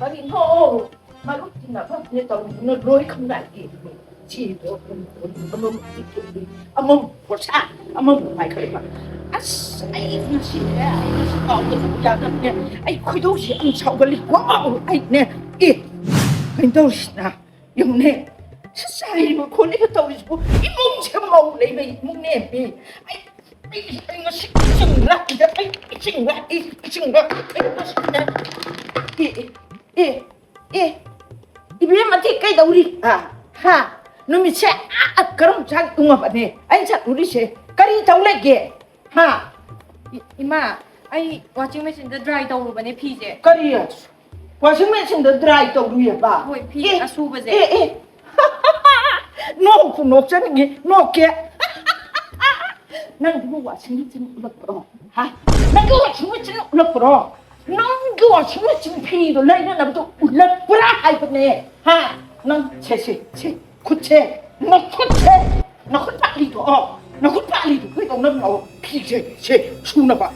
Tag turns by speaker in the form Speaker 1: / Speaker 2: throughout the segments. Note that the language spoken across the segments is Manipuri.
Speaker 1: có đi thô mà lúc thì là không nên tao nó đôi không lại gì chỉ ông của sa ông phải khởi mà ai nó chỉ là nó chỉ có cái giờ đó nè ai khơi đâu chỉ ăn sau cái lịch quá ai nè cái đâu nè dùng nè sai mà con này tao đi cái mông xem mông lấy về mông nè ai nó sẽ chừng lại cái chừng lại 이번에 맞지 까이다 우리 하 놈이 새 그럼 자 응어봐네 아니 자 우리 새 까리 더울래게 하
Speaker 2: 이마, 아이 워싱머신도 드라이 떠오르버네 피제.
Speaker 1: 까리야 와싱머신도 드라이 더울이야 봐
Speaker 2: 호이 피 아수버제.
Speaker 1: 놓고 놓자는 게 놓게 난 그거 와싱머신 울었어 난 그거 와싱머신 울었어 넌 그 와싱머신 페이도 라이는 나부터 울었구나 하이버네 넌 채 구체 너 헛발리도 너 헛발리도 그래도 넌 피제 죽나봐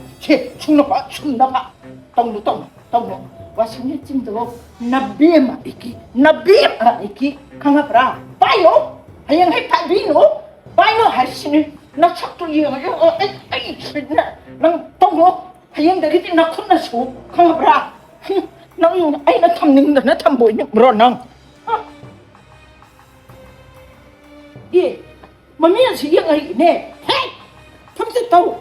Speaker 1: 똥노 와싱머신도 나비마 이기 강아브라 빠요 하양 해파비노 빠요 할시는 나 착도 이어가지고 난 똥노 하양 되겠지 나 콘나수 강아브라 난 아이 나 탐는다 나 탐보이냐 뭐라 난 예, 뭐면 시경이네. 헤이, 탐색 또.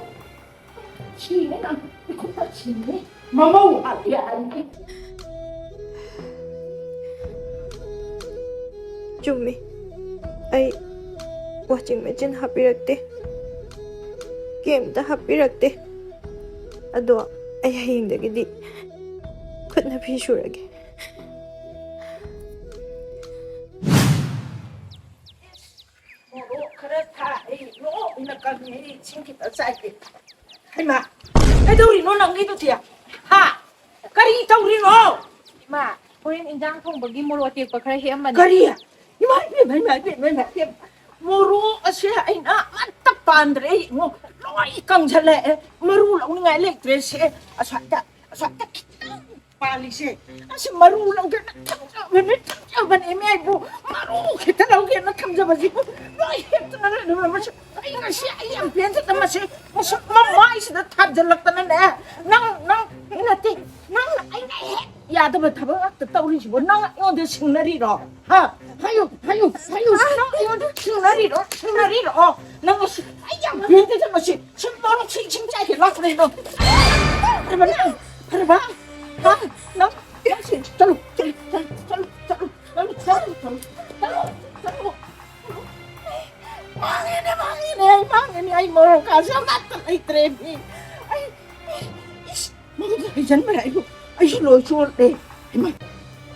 Speaker 1: 시네 난 이거 다 시네. 마마우 아니야 아니.
Speaker 3: ꯆꯨꯝꯃꯤ ꯑꯩ ꯋꯥꯆꯤꯡ ꯃꯦꯆꯤꯟ ꯍꯥꯞꯄꯤꯔꯛꯇꯦ ꯀꯦꯝꯇ ꯍꯥꯞꯄꯤꯔꯛꯇꯦ ꯑꯗꯣ ꯑꯩ ꯍꯌꯦꯡꯗꯒꯤꯗꯤ ꯈꯨꯠꯅ ꯐꯤ ꯁꯨꯔꯒꯦ
Speaker 1: 그렇다. 이놈이 친기다 싸게. 하이마. 애들이 너 남기도 돼야. 까리 떠우리노.
Speaker 2: 이마, 호인 인장 통버기 모로 띠고 그래 해엄만.
Speaker 1: 까리야. 이마 모루 아시아 아이나 맞딱 반드레 뭐 로이 강절래 마루 랑이 엘렉트리시 아사다 빨리시 아시 마루 랑게 탐자면 애매하고 마루 기타라고 나 탐자바지고 로이 했다는 놈 마시 아이가시 아이양 변했다 마시 무슨 마마이시다 탑절락다는 낭 이나티 낭 아이나 야도 타바 떠오르지 뭐낭 어디 식나리로 하유 낭 식나리로 낭 마시 아이양 변했다 마시 신바로 칭칭짜게 락그래도 봐봐 낭 야시 잘로 망해네 아이 뭐로 가서 맞다 아이 트레비 아이 뭐가 이전 말아 이거 아이 로이쇼래 이마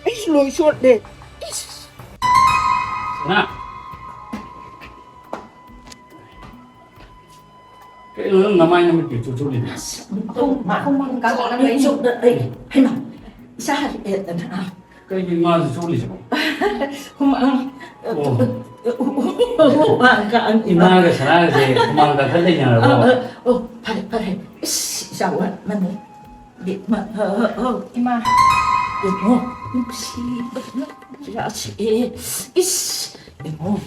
Speaker 1: 아이 로이쇼래
Speaker 4: Nè cái hướng năm anh mình kiểu chú đi
Speaker 1: không mang cả bọn nó dùng được đây hay mà sao vậy
Speaker 4: cái gì mà chú đi
Speaker 1: không mang mang
Speaker 4: 이마 그 사람 이제 도망가 살리냐고
Speaker 1: 파래 sao á mà điện mà
Speaker 2: 이마,
Speaker 1: 이모 혹시 야시 이모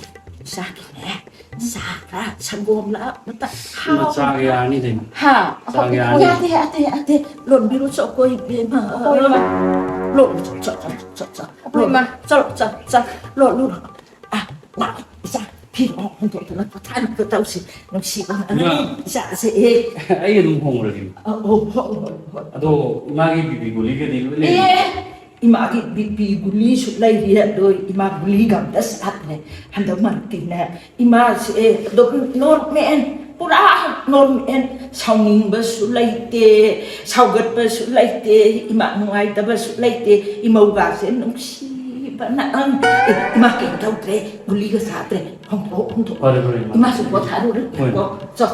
Speaker 1: 사기네 사라 성공라 맞다
Speaker 4: mà cha cái anh đi
Speaker 1: 하
Speaker 4: 자기
Speaker 1: 야돼 론 비로 썩고 이베마 론 론 와 비로 혼돈을 못하는 그 다우시 넘치고 자세
Speaker 4: ấy đúng không rồi ado imagi bibi guli cái đi
Speaker 1: imagi bibi guli sulai dia doi ima guli gam das atne handa mantina ima se do nor men pura nor men sawning ba sulai te sawgat ba sulai te ima ngai ta ba sulai te imau ga se nong si bana ima ke tau tre guli ga sa tre hong to ima su ko tharu ri ko so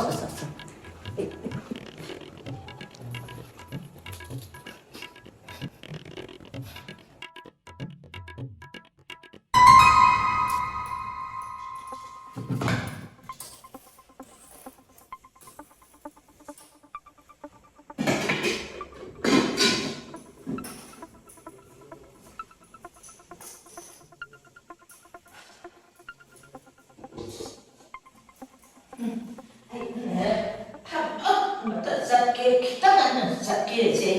Speaker 1: ꯆꯠꯀꯦꯁꯦ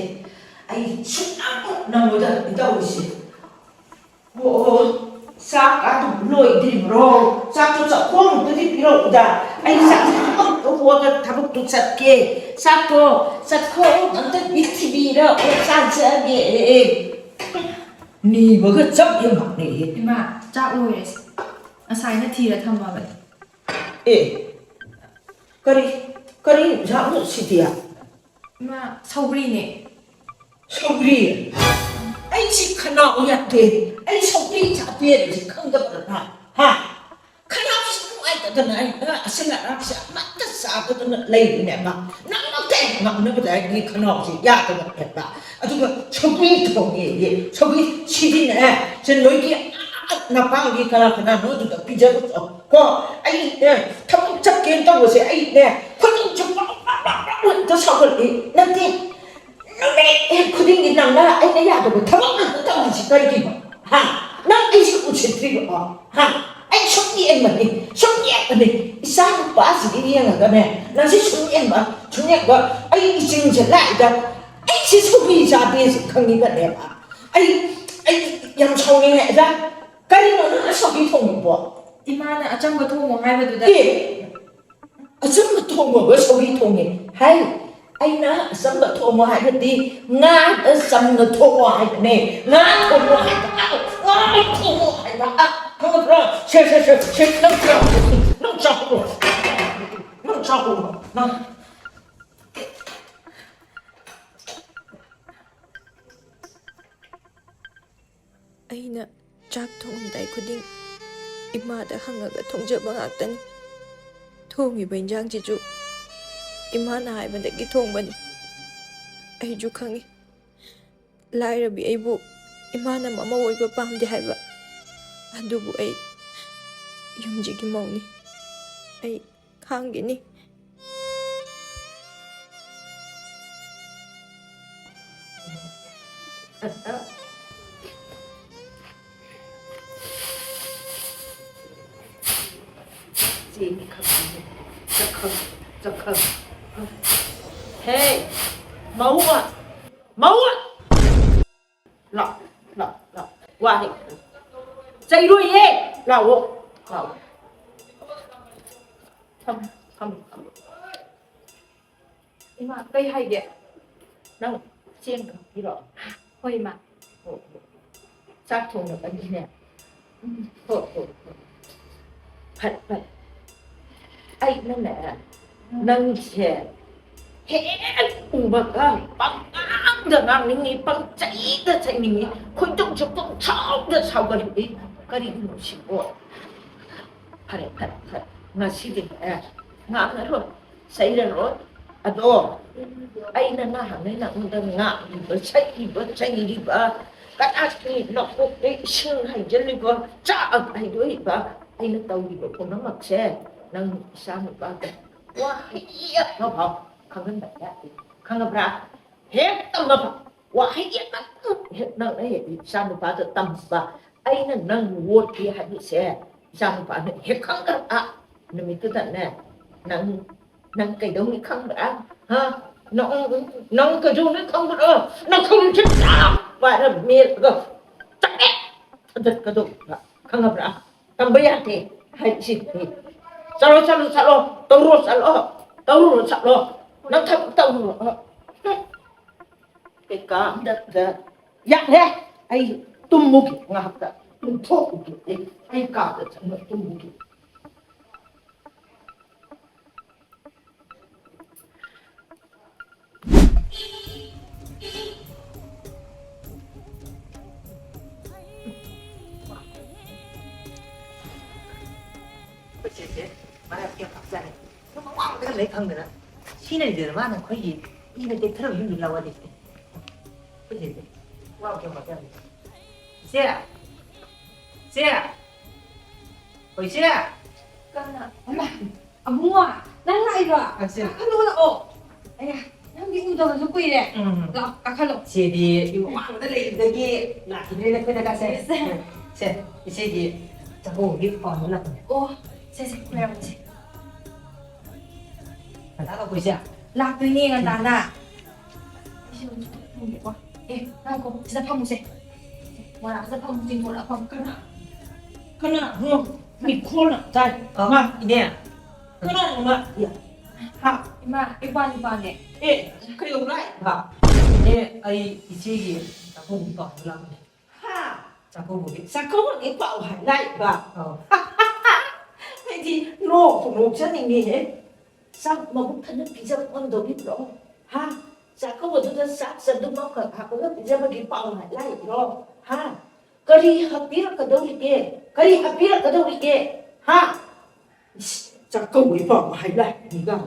Speaker 1: ꯑꯩ ꯁꯨꯡꯅꯝ ꯅꯪꯉꯣꯏꯗ ꯇꯧꯔꯤꯁꯦ ꯑꯣ ꯆꯥꯛ ꯑꯗꯨꯝ ꯂꯣꯏꯗ꯭ꯔꯤꯕ꯭ꯔꯣ ꯆꯥꯛꯇꯣ ꯆꯥꯛꯈꯣꯝꯗꯨꯗꯤ ꯄꯤꯔꯛꯎꯗ ꯑꯩ ꯆꯥꯛꯁꯦ ꯊꯕꯛꯇꯣ ꯊꯕꯛꯇꯣ ꯆꯠꯀꯦ ꯆꯥꯛꯇꯣ ꯆꯥꯛꯈꯣꯝ ꯑꯝꯇꯗꯤ ꯊꯤꯕꯤꯔꯛꯑꯣ ꯆꯥꯖꯒꯦ ꯅꯤꯕꯒ ꯆꯞ ꯃꯥꯟꯅꯩ
Speaker 2: 이마, 짝 로이레스. 아사이나 티라 탐마베.
Speaker 1: ꯑꯦ ꯀꯔꯤ ꯏꯟꯁꯥꯡꯅꯣ ꯁꯤꯗꯤ
Speaker 2: 이마, 서브리네.
Speaker 1: ꯁꯧꯒ꯭ꯔꯤ ꯑꯩꯁꯤ ꯈꯅꯥꯎ ꯌꯥꯗꯦ ꯑꯩ ꯁꯧꯒ꯭ꯔꯤ ꯆꯥꯗꯦꯁꯤ ꯈꯪꯗꯕꯗꯅ ꯈꯅꯥꯎꯁꯤ ꯅꯨꯡꯉꯥꯏꯇꯗꯅ ꯑꯩꯅ ꯑꯁꯤꯅ ꯑꯔꯥꯛꯁꯤ ꯑꯃꯠꯇ ꯆꯥꯗꯗꯅ ꯂꯩꯕꯅꯦꯕ ꯅꯪꯃꯛꯇ ꯉꯝꯅꯕꯗ ꯑꯩꯒꯤ ꯈꯅꯥꯎꯁꯤ ꯌꯥꯗꯕꯅꯦꯕ ꯑꯗꯨꯒ ꯁꯧꯒ꯭ꯔꯤ ꯊꯣꯡꯉꯦ ꯁꯧꯒ꯭ꯔꯤ ꯁꯤꯗꯤꯅꯦ ꯁꯤ ꯅꯣꯏꯒꯤ ꯅꯄꯥꯡꯒꯤ ꯀꯅꯥ ꯅꯣꯏꯗꯨꯗ ꯄꯤꯖꯕꯗꯣ ꯀꯣ ꯑꯩꯅꯦ ꯊꯕꯛ ꯆꯠꯀꯦꯅ ꯇꯧꯕꯁꯦ ꯑꯩꯅꯦ ꯈꯨꯗꯤꯡ ꯆꯨꯞꯄ ꯍꯦꯛꯇ ꯁꯧꯒꯠꯂꯤ ꯅꯠꯇꯦ ꯅꯨꯃꯤꯠ ꯈꯨꯗꯤꯡꯒꯤ ꯅꯪꯅ ꯑꯩꯅ ꯌꯥꯗꯕ ꯊꯕꯛ ꯉꯥꯛꯇ ꯇꯧꯔꯤꯁꯤ ꯀꯔꯤꯒꯤꯅꯣ ꯅꯪ ꯑꯩꯁꯤ ꯎꯁꯤꯠꯇ꯭ꯔꯤꯕ ꯑꯩ ꯁꯨꯝ ꯌꯦꯡꯕꯅꯤ ꯏꯆꯥ ꯅꯨꯄꯥꯁꯤꯒꯤ ꯌꯦꯡꯉꯒꯅꯦ ꯅꯪꯁꯤ ꯁꯨꯝ ꯌꯦꯡꯕ ꯑꯩ 이층ꯁꯦ ꯂꯥꯛꯏ다 ꯑꯩꯁꯤ ꯁꯧꯒ꯭ꯔꯤ ꯆꯥꯗꯦꯁꯤ ꯈꯪꯉꯤꯕꯅꯦꯕ ꯑꯩ ꯌꯥꯝ ꯁꯥꯎꯅꯤꯡꯉꯦꯗ ꯀꯔꯤꯅꯣ ꯅꯪꯅ ꯁꯧꯒ꯭ꯔꯤ ꯊꯣꯡꯉꯤꯕꯣ
Speaker 2: 이마는 아짱거 통호 하이베두다.
Speaker 1: ꯑꯆꯝꯕ ꯊꯣꯡꯉꯒ ꯁꯧꯒ꯭ꯔꯤ ꯊꯣꯡꯉꯦ ꯍꯥꯏ ꯑꯩꯅ ꯑꯆꯝꯕ ꯊꯣꯡꯉꯣ ꯍꯥꯏꯕꯗꯤ ꯉꯥꯗ ꯆꯝꯅ ꯊꯣꯡꯉꯣ ꯍꯥꯏꯕꯅꯦ ꯉꯥ ꯊꯣꯡꯉꯣ ꯍꯥꯏꯕ ꯉꯥ ꯊꯣꯡꯉꯣ ꯍꯥꯏꯕ ꯈꯪꯉꯕ꯭ꯔꯥ ꯁꯦ ꯅꯪ ꯆꯥꯎꯔꯣ ꯅꯪ
Speaker 3: ꯑꯩꯅ ꯆꯥꯛ ꯊꯣꯡꯉꯝꯗꯥꯏ ꯈꯨꯗꯤꯡ ꯏꯃꯥꯗ ꯍꯪꯉꯒ ꯊꯣꯡꯖꯕ ꯉꯥꯛꯇꯅꯤ ꯊꯣꯡꯉꯤꯕ ꯏꯟꯖꯥꯡꯁꯤꯁꯨ ꯏꯃꯥꯅ ꯍꯥꯏꯕꯗꯒꯤ ꯊꯣꯡꯕꯅꯤ ꯑꯩꯁꯨ ꯈꯪꯉꯤ ꯂꯥꯏꯔꯕꯤ ꯑꯩꯕꯨ ꯏꯃꯥꯅ ꯃꯃꯧ ꯑꯣꯏꯕ ꯄꯥꯝꯗꯦ ꯍꯥꯏꯕ ꯑꯗꯨꯕꯨ ꯑꯩ ꯌꯨꯝꯁꯤꯒꯤ ꯃꯧꯅꯤ ꯑꯩ ꯈꯥꯡꯒꯤꯅꯤ
Speaker 1: ꯆꯦꯅꯤ ꯈꯪꯉꯦ ꯆꯈꯪ ꯍꯦ ꯃꯧ ꯂꯥꯛ ꯋꯥꯍꯦ ꯆꯩꯔꯣꯏꯌꯦ ꯂꯥꯛꯑꯣ ꯊꯝ
Speaker 2: 이마, 빼이 하이게.
Speaker 1: ꯅꯪ ꯆꯦꯡ ꯈꯛꯀꯤꯔꯣ
Speaker 2: ꯍꯣꯏ 이마.
Speaker 1: ꯆꯥꯛ ꯊꯣꯡꯅꯕꯅꯤꯅꯦ ꯍꯣꯏ ꯐꯔꯦ ꯑꯩꯅꯅꯦ ꯅꯪꯁꯦ ꯍꯦꯛ ꯎꯕꯒ ꯄꯪꯉꯥꯡꯗ ꯉꯥꯡꯅꯤꯡꯉꯤ ꯄꯪꯆꯩꯗ ꯆꯩꯅꯤꯡꯉꯤ ꯈꯣꯏꯗꯧꯁꯨ ꯄꯪꯁꯥꯎꯗ ꯁꯥꯎꯒꯠꯂꯤ ꯀꯔꯤꯒꯤꯅꯣ ꯁꯤꯕꯣ ꯐꯔꯦ ꯉꯁꯤꯗꯤꯅꯦ ꯉꯥꯡꯉꯔꯣꯏ ꯆꯩꯔꯔꯣꯏ ꯑꯗꯣ ꯑꯩꯅ ꯅꯍꯥꯟꯉꯩ ꯅꯉꯣꯟꯗ ꯉꯥꯡꯂꯤꯕ ꯁꯩꯔꯤꯕ ꯀꯅꯥꯒꯤ ꯅꯀꯣꯛꯇ ꯏꯁꯤꯡ ꯍꯩꯖꯤꯜꯂꯤꯕ ꯆꯥꯛ ꯍꯩꯗꯣꯛꯏꯕ ꯑꯩꯅ ꯇꯧꯔꯤꯕ ꯄꯨꯝꯅꯃꯛꯁꯦ ꯅꯪ ꯏꯆꯥ ꯅꯨꯄꯥꯗ ꯋꯥꯍꯩ ꯑꯃꯐꯥꯎ ꯈꯪꯍꯟꯕ ꯌꯥꯗꯦ ꯈꯪꯉꯕ꯭ꯔꯥ ꯍꯦꯛ ꯇꯝꯃꯕ ꯋꯥꯍꯩ ꯑꯃꯇꯪ ꯍꯦꯛ ꯅꯪꯅ ꯍꯦꯛ ꯏꯆꯥ ꯅꯨꯄꯥꯗ ꯇꯝꯕ ꯑꯩꯅ ꯅꯪ ꯋꯣꯠꯀꯦ ꯍꯥꯏꯕꯁꯦ ꯏꯆꯥ ꯅꯨꯄꯥꯅ ꯍꯦꯛ ꯈꯪꯈ꯭ꯔꯕ ꯅꯨꯃꯤꯠꯇꯨꯗꯅꯦ ꯅꯪ ꯀꯩꯗꯧꯅꯤ ꯈꯪꯕ꯭ꯔꯥ ꯅꯪ ꯀꯩꯗꯧꯅꯤ ꯈꯪꯕ꯭ꯔꯥ ꯅꯈꯨꯜꯁꯦ ꯄꯥꯏꯔ ꯃꯦꯠꯂꯒ ꯆꯠꯂꯦ ꯊꯗꯠꯀꯗꯧꯕ ꯈꯪꯉꯕ꯭ꯔꯥ ꯇꯝꯕ ꯌꯥꯗꯦ ꯍꯥꯏꯕꯁꯤꯗꯤ ꯆꯠꯂꯣ ꯇꯧꯔꯨꯔꯣ ꯆꯠꯂꯣ ꯅꯪ ꯊꯕꯛ ꯇꯧꯔꯨꯔꯣ ꯀꯩꯀꯥꯝꯗ ꯌꯥꯔꯦ ꯑꯩ ꯇꯨꯝꯃꯨꯒꯦ ꯉꯥꯏꯍꯥꯛꯇ ꯇꯨꯝꯊꯣꯛꯎꯒꯦ ꯑꯩ ꯀꯥꯗ ꯆꯪꯉ ꯇꯨꯝꯃꯨꯒꯦ
Speaker 5: ꯂꯩ ꯈꯪꯗꯅ ꯁꯤꯅꯗꯅ ꯃꯥꯅ ꯑꯩꯈꯣꯏꯒꯤ ꯏꯅ ꯇꯦꯛꯊꯔꯕ ꯌꯨꯝꯗꯨ ꯂꯧꯔꯗꯤ ꯑꯩꯈꯣꯏꯁꯦ ꯋꯥ ꯀꯌꯥ ꯏꯆꯦ ꯍꯣꯏ ꯏꯆꯦ
Speaker 2: ꯀꯅꯥ? ꯑꯕꯨꯡꯉꯣ, ꯅꯪ ꯂꯥꯛꯏꯕ? ꯂꯥꯛꯑꯣ. ꯑꯌꯥ, ꯅꯪꯗꯤ ꯎꯗꯕꯁꯨ ꯀꯨꯏꯔꯦ. ꯂꯥꯛꯑꯣ, ꯀꯥꯈꯠꯂꯣ.
Speaker 5: ꯏꯆꯦꯗꯤ ꯌꯨꯝ ꯑꯋꯥꯡꯕꯗ ꯂꯩꯕꯗꯒꯤ ꯂꯥꯛꯈꯤꯗ꯭ꯔꯦꯅ ꯑꯩꯈꯣꯏꯗ ꯀꯥꯁꯦ. ꯁꯦ, ꯏꯆꯦꯒꯤ ꯆꯥꯛꯀꯧꯕꯒꯤ ꯄꯥꯎꯗ ꯂꯥꯛꯄꯅꯦ.
Speaker 2: ꯁꯦ, ꯂꯩꯔꯝꯃꯁꯤ.
Speaker 5: ꯉꯟꯇꯥ ꯂꯥꯛꯄꯣ ꯏꯆꯦ?
Speaker 2: ꯂꯥꯛꯇꯣꯏꯅꯦ ꯉꯟꯇꯥꯅ. ꯈꯪꯗꯦꯀꯣ ꯉꯥꯏꯈꯣ ꯁꯤꯗ ꯐꯝꯃꯨꯁꯦ ꯃꯣꯔꯥꯁꯤꯗ ꯐꯝꯃꯨꯁꯦ ꯃꯣꯔꯥ ꯐꯝꯃꯨ
Speaker 1: Kana no mi khona tai ma
Speaker 5: 이네
Speaker 1: kana ma ya ha
Speaker 2: 이마 이반이네
Speaker 1: e kai lo lai ha
Speaker 5: 이네 아이 이제기 자꾸 봐 올라오네
Speaker 1: ha
Speaker 5: 자꾸 보게
Speaker 1: sa ko ni pa hai lai ba
Speaker 5: 어
Speaker 1: hai di no ko no cha ni ni he sa ma bu than pi ja on do bi ro ha sa ko du da sa du ma ka ha ko pi ja ba ki pa hai lai ro ha kari hapira ka do ke kari hapira ka do ke ha sa ko wi pa hai lai ni ga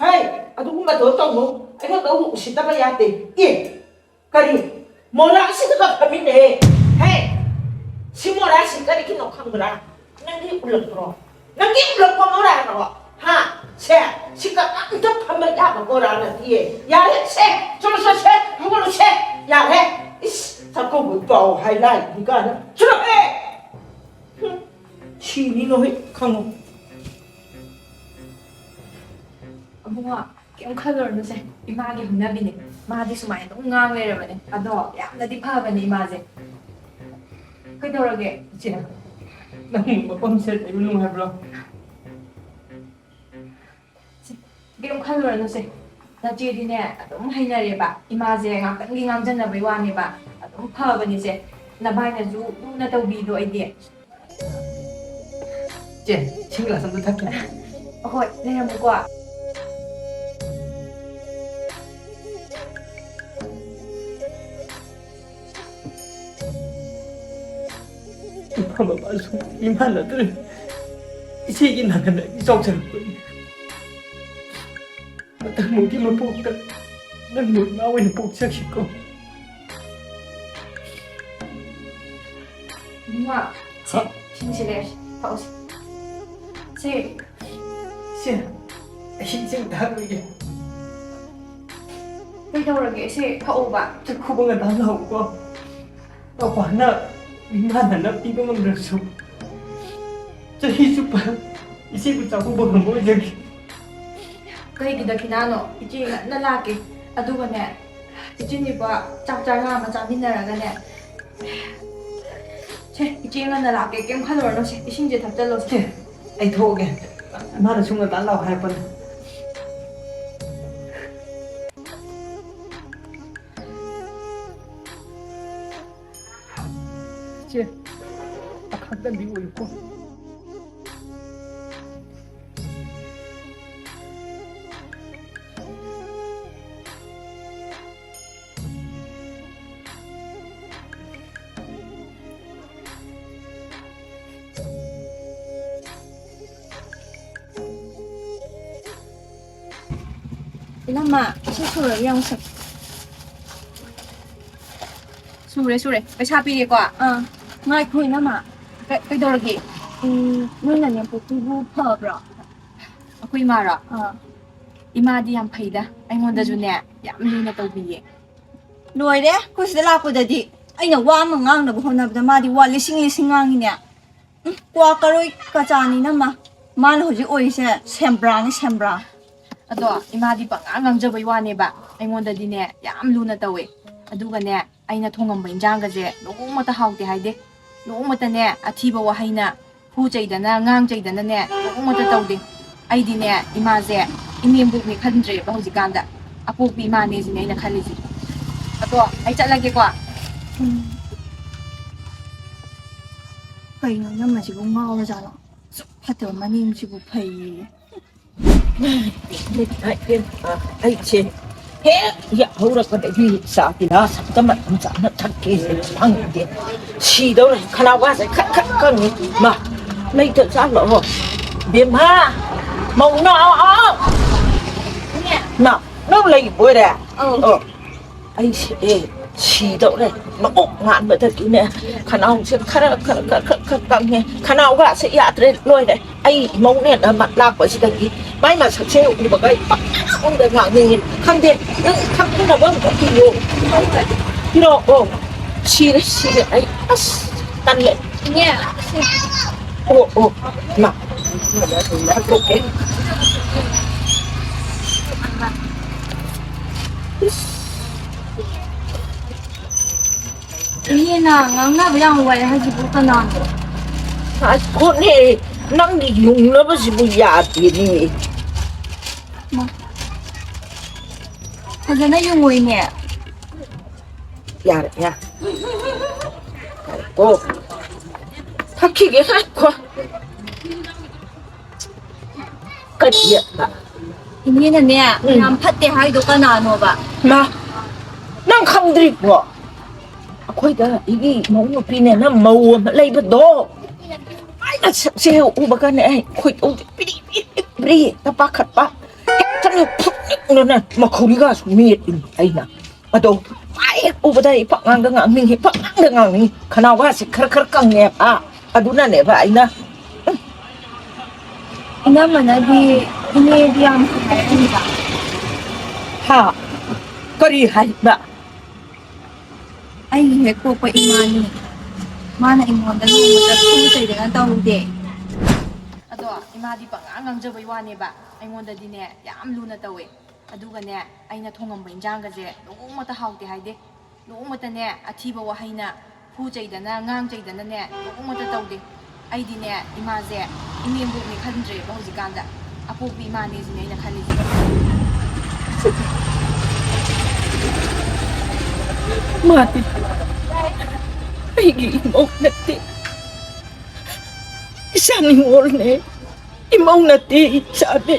Speaker 1: hey adu ma do to mo ai ko do si ta ba ya te ye kari mora si ka pa mi ne hey si mora si kari ki no khang ra nang ki ulak ro nang ki ulak pa mora ro ha se si ka ang ta pa ma ya ba ko ra na ti ye ya le se so so se mu ko se ya le is ta ko wi pa hai lai ni ga na chlo chi ni no he khang mo
Speaker 2: ꯑꯕꯨꯡꯉꯣ ꯀꯩꯝ ꯈꯜꯂꯨꯔꯅꯨꯁꯦ ꯏꯃꯥꯒꯤ ꯍꯧꯅꯕꯤꯅꯦ ꯃꯥꯗꯤ ꯁꯨꯃꯥꯏꯅ ꯑꯗꯨꯝ ꯉꯥꯡ ꯂꯩꯔꯕꯅꯦ ꯑꯗꯣ ꯌꯥꯝꯅꯗꯤ ꯐꯕꯅꯦ ꯏꯃꯥꯁꯦ ꯀꯩꯗꯧꯔꯒꯦ
Speaker 5: 이제 너무 꼼살 때문에 하블로
Speaker 2: ꯀꯩꯝ ꯈꯜꯂꯨꯔꯅꯨꯁꯦ ꯅꯆꯦꯗꯤꯅꯦ ꯑꯗꯨꯝ ꯍꯩꯅꯔꯦꯕ ꯏꯃꯥꯁꯦ ꯉꯥꯛꯇꯪꯒꯤ ꯉꯥꯡꯖꯟꯅꯕꯩ ꯋꯥꯅꯦꯕ ꯑꯗꯨꯝ ꯐꯕꯅꯤꯁꯦ ꯅꯚꯥꯏꯅꯁꯨ ꯂꯨꯅ ꯇꯧꯕꯤꯗꯣ ꯑꯩꯗꯤ
Speaker 5: 이제 친구가 선도 탈게
Speaker 2: ꯑꯍꯣꯏ ꯂꯩꯔꯝꯃꯨꯀꯣ
Speaker 5: 이마마 말수 이만나들 이제기 나가나 이쪽처럼 딱 무기만 뽑다 난 나와는 뽑자기고
Speaker 2: 이마 진실해 파우스 세
Speaker 5: 씨 인생 다르게
Speaker 2: 그러게 세 파오바
Speaker 5: 저 구멍에 날라오고 또 하나 이만하나 이거만 그랬어 저 희주빠 이제부터 자꾸 보는 거 저기
Speaker 2: ꯀꯩꯒꯤꯗ ꯈꯤꯅꯥꯅꯣ ꯏꯆꯦ ꯉꯟꯅ ꯂꯥꯛꯀꯦ ꯑꯗꯨꯒꯅꯦ ꯏꯆꯦꯅꯤꯀꯣ ꯆꯥꯛ ꯆꯔꯥ ꯑꯃ ꯆꯥꯃꯤꯟꯅꯔꯒꯅꯦ ꯁꯦ 이제 ꯉꯟꯅ ꯂꯥꯛꯀꯦ ꯀꯩꯝ ꯈꯜꯂꯨꯔꯅꯨ ꯁꯦ 이신제 ꯊꯛꯆꯜꯂꯣ ꯁꯦ
Speaker 5: ꯑꯩ ꯊꯣꯛꯑꯒꯦ ꯃꯥꯅ ꯁꯨꯝ ꯉꯟꯇꯥ ꯂꯥꯛꯑꯣ ꯍꯥꯏꯔꯛꯄꯅꯦ ꯏꯆꯦ ꯑꯈꯛꯇꯪꯗꯤ ꯑꯣꯏꯀꯣ
Speaker 3: 이남마 실수를 영습
Speaker 2: ꯁꯨꯔꯦ ꯄꯩꯁꯥ ꯄꯤꯔꯦꯀꯣ
Speaker 3: ꯉꯥꯏꯈꯣ 이남마
Speaker 2: ꯀꯩꯗꯧꯔꯒꯦ
Speaker 3: ꯅꯣꯏ ꯅꯅꯦꯝꯄꯣꯛꯇꯨꯕꯨ ꯐꯕ꯭ꯔꯣ
Speaker 2: ꯑꯩꯈꯣꯏ ꯏꯃꯥꯔꯣ 이마ꯗꯤ ꯌꯥꯝ ꯐꯩꯗ ꯑꯩꯉꯣꯟꯗꯁꯨꯅꯦ ꯌꯥꯝ ꯂꯨꯅ ꯇꯧꯕꯤꯌꯦ
Speaker 3: ꯂꯣꯏꯔꯦ ꯑꯩꯈꯣꯏ ꯁꯤꯗ ꯂꯥꯛꯄꯗꯗꯤ ꯑꯩꯅ ꯋꯥ ꯑꯃ ꯉꯥꯡꯅꯕ ꯍꯣꯠꯅꯕꯗ ꯃꯥꯗꯤ ꯋꯥ ꯂꯤꯁꯤꯡ ꯉꯥꯡꯉꯤꯅꯦ ꯀ꯭ꯋꯥ ꯀꯔꯣꯏ ꯀꯆꯥꯅꯤꯅ ꯃꯥꯅ ꯍꯧꯖꯤꯛ ꯑꯣꯏꯔꯤꯁꯦ ꯁꯦꯝꯕ꯭ꯔꯥꯅꯤ ꯁꯦꯝꯕ꯭ꯔꯥ
Speaker 2: ꯑꯗꯣ ꯏꯃꯥꯗꯤ ꯄꯪꯉꯥꯡ ꯉꯥꯡꯖꯕꯩ ꯋꯥꯅꯦꯕ ꯑꯩꯉꯣꯟꯗꯗꯤꯅꯦ ꯌꯥꯝ ꯂꯨꯅ ꯇꯧꯋꯦ ꯑꯗꯨꯒꯅꯦ ꯑꯩꯅ ꯊꯣꯡꯉꯝꯕ ꯏꯟꯖꯥꯡꯒꯁꯦ ꯅꯣꯡꯃꯇ ꯍꯥꯎꯇꯦ ꯍꯥꯏꯗꯦ ꯅꯣꯡꯃꯇꯅꯦ ꯑꯊꯤꯕ ꯋꯥꯍꯩꯅ ꯐꯨ ꯆꯩꯗꯅ ꯉꯥꯡ ꯆꯩꯗꯅꯅꯦ ꯅꯣꯡꯃꯇ ꯇꯧꯗꯦ ꯑꯩꯗꯤꯅꯦ ꯏꯃꯥꯁꯦ ꯏꯅꯦꯝꯕꯣꯛꯅꯤ ꯈꯟꯗ꯭ꯔꯦꯕ ꯍꯧꯖꯤꯛꯀꯥꯟꯗ ꯑꯄꯣꯛꯄꯤ ꯏꯃꯥꯅꯦ ꯁꯤꯅꯦ ꯑꯩꯅ ꯈꯜꯂꯤꯁꯦ ꯑꯗꯣ ꯑꯩ ꯆꯠꯂꯒꯦꯀꯣ
Speaker 3: ꯀꯩꯅꯣ ꯅꯝꯃꯁꯤꯕꯨ ꯉꯥꯎꯔꯖꯥꯠꯂꯣ ꯁꯨꯛ ꯐꯠꯇꯕ ꯃꯅꯦꯝꯁꯤꯕꯨ ꯐꯩꯌꯦ
Speaker 1: ai che he ya hora ka de sa ti na sa ta ma sa na thak ke se phang de si do khana wa sai khak khak ka ni ma lấy tự ra lo biếm ha màu nọ nọ nó lấy bôi đà anh chỉ đậu này nó ốc ngạn bởi thật nè khả năng sẽ khả năng gạ sẽ yạ tới lôi này anh mong nè là mặt lạc bởi sự đấy may mà sạch xe cũng bởi cái không được ngạn gì khăn tiền khăn cái nào vẫn có kỳ độ chỉ đấy anh tan lệ
Speaker 2: nhé
Speaker 1: mà
Speaker 3: 이해나 ꯉꯥꯡꯅꯕ ꯌꯥꯝ ꯋꯥꯏ ꯍꯥꯏꯁꯤꯕꯨ ꯀꯅꯥꯅꯣ?
Speaker 1: ꯑꯁ ꯈꯨꯠꯅꯦ ꯅꯪꯒꯤ ꯌꯨꯡꯅꯕꯁꯤꯕꯨ ꯌꯥꯗꯦꯅꯦ.
Speaker 3: ꯐꯖꯅ ꯌꯨꯡꯉꯣꯏꯅꯦ.
Speaker 1: ꯌꯥꯔꯦ ꯌꯥꯔꯦ. ꯀꯣ ꯊꯛꯈꯤꯒꯦ ꯉꯥꯏꯈꯣ. ꯀꯔꯤꯌꯦꯕ?
Speaker 3: 이해는네 ꯌꯥꯝ ꯐꯠꯇꯦ ꯍꯥꯏꯗꯣ ꯀꯅꯥꯅꯣꯕ?
Speaker 1: ꯃꯥ ꯅꯪ ꯈꯪꯗ꯭ꯔꯤꯕꯣ? ꯑꯩꯈꯣꯏꯗ ꯑꯩꯒꯤ ꯃꯧ ꯅꯨꯄꯤꯅꯦꯅ ꯃꯧ ꯑꯃ ꯂꯩꯕꯗꯣ. ꯑꯩꯅ ꯁꯛꯁꯦ ꯎꯕꯒꯅꯦ ꯑꯩ ꯈꯣꯏꯗꯧꯁꯦ ꯄꯤꯔꯤ ꯄꯤꯔꯤꯛꯇ ꯄꯥꯈꯠꯄ. ꯍꯦꯛꯇꯅꯦ ꯐꯨꯛꯅꯤꯡꯗꯅ ꯃꯈꯧꯔꯤꯒꯁꯨ ꯃꯦꯠꯂꯤꯅꯤ ꯑꯩꯅ. ꯑꯗꯣ ꯍꯦꯛ ꯎꯕꯗ ꯑꯩ ꯄꯛꯉꯥꯡꯗ ꯉꯥꯡꯅꯤꯡꯉꯤ ꯄꯛꯉꯥꯡꯗ ꯉꯥꯡꯅꯤꯡꯉꯤ. ꯈꯅꯥꯎꯒꯁꯦ ꯈꯔ ꯀꯪꯉꯦꯕ. ꯑꯗꯨꯅꯅꯦꯕ ꯑꯩꯅ
Speaker 3: 이나만나디 이해디 ꯌꯥꯝ ꯐꯩ
Speaker 1: ꯍꯥ ꯀꯔꯤ ꯍꯥꯏꯕ?
Speaker 3: ꯑꯩꯒꯤ ꯍꯦꯛ ꯄꯣꯛꯄ ꯏꯃꯥꯅꯤ. ꯃꯥꯅ ꯑꯩꯉꯣꯟꯗ ꯅꯣꯡꯃꯇ ꯐꯨ ꯆꯩꯗꯅ ꯇꯧꯗꯦ.
Speaker 2: ꯑꯗꯣ ꯏꯃꯥꯗꯤ ꯄꯪꯉꯥꯡ ꯉꯥꯡꯖꯕꯩ ꯋꯥꯅꯦꯕ ꯑꯩꯉꯣꯟꯗꯗꯤꯅꯦ ꯌꯥꯝ ꯂꯨꯅ ꯇꯧꯋꯦ. ꯑꯗꯨꯒꯅꯦ ꯑꯩꯅ ꯊꯣꯡꯉꯝꯕ ꯏꯟꯖꯥꯡꯒꯁꯦ ꯅꯣꯡꯃꯇ ꯍꯥꯎꯇꯦ ꯍꯥꯏꯗꯦ. ꯅꯣꯡꯃꯇꯅꯦ ꯑꯊꯤꯕ ꯋꯥꯍꯩꯅ ꯐꯨ ꯆꯩꯗꯅ ꯉꯥꯡ ꯆꯩꯗꯅꯅꯦ ꯅꯣꯡꯃꯇ ꯇꯧꯗꯦ. ꯑꯩꯗꯤꯅꯦ ꯏꯃꯥꯁꯦ ꯏꯅꯦꯝꯕꯣꯛꯅꯤ ꯈꯟꯗ꯭ꯔꯦꯕ ꯍꯧꯖꯤꯛꯀꯥꯟꯗ. ꯑꯄꯣꯛꯄꯤ ꯏꯃꯥꯅꯦ ꯁꯤꯅꯦ ꯑꯩꯅ ꯈꯜꯂꯤꯁꯦ.
Speaker 1: ꯃꯥꯗꯤ ꯑꯩꯒꯤ ꯏꯃꯧ ꯅꯠꯇꯦ. ꯏꯆꯥ ꯅꯤꯡꯉꯣꯜꯅꯦ. ꯏꯃꯧ ꯅꯠꯇꯦ ꯏꯆꯥꯅꯦ.